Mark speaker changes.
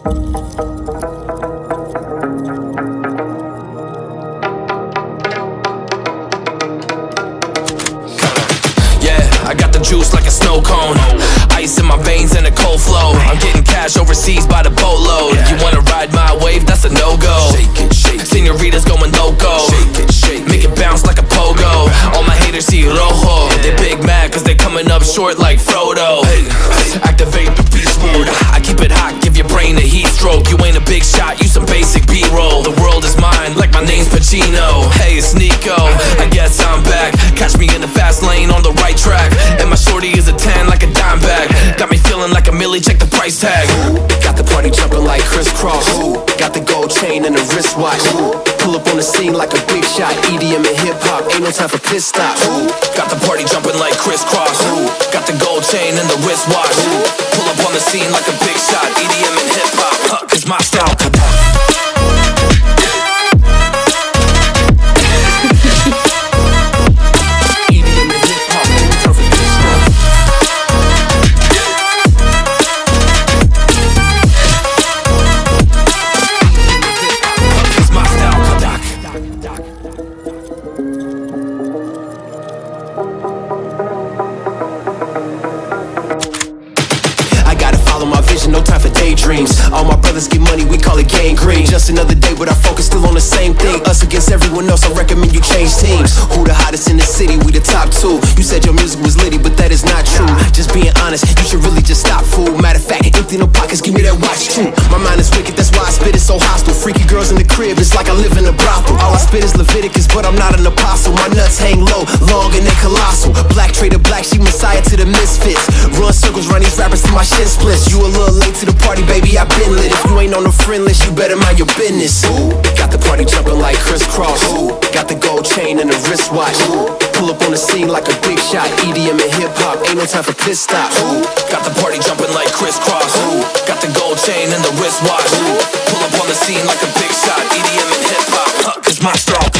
Speaker 1: I got the juice like a snow cone, ice in my veins and a cold flow. I'm getting cash overseas by the boatload. You wanna ride my wave? That's a no-go. Señoritas going loco, make it bounce like a pogo. All my haters see rojo, they big mad cause they coming up short like Frodo. Activate the beast mode, I keep it hot, give your brain a heat stroke. You ain't a big shot, you some basic B-roll. The world is mine, like my name's Pacino. Hey, it's Nico, I guess I'm back. Catch me in the fast lane on the right track. And my shorty is a 10 like a dime bag. Got me feeling like a millie, check the price tag.
Speaker 2: Got the party jumping like crisscross. Got the gold chain and the wristwatch. Pull up on the scene like a big shot. EDM and hip hop, ain't no time for pit stops.
Speaker 1: Got the party jumping like crisscross. Got the gold chain and the wristwatch. Pull up on the scene like a big shot. EDM and hip hop, cause my style.
Speaker 2: No time for daydreams. All my brothers get money, we call it gangrene. Just another day, but our focus still on the same thing. Us against everyone else, I recommend you change teams. Who the hottest in the city? We the top two. You said your music was litty, but that is not true. Just being honest, you should really just stop, fool. Matter of fact, empty no pockets, give me that watch too. My mind is wicked, that's why I spit it so hostile. Freaky girls in the crib, it's like I live in a brothel. All I spit is Leviticus, but I'm not an apostle. My nuts hang low, long and they colossal. Black trader black, she messiah to the misfits. Run circles, run these rappers till my shit splits. You a little late to the party, baby, I been lit. If you ain't on the friend list, you better mind your business. Got the party jumping like crisscross. Got the gold chain and the wristwatch. Pull up on the scene like a big shot. EDM and hip hop, ain't no time for pit stops.
Speaker 1: Got the party jumping like crisscross. Got the gold chain and the wristwatch. Pull up on the scene like a big shot. EDM and hip hop, cause my style.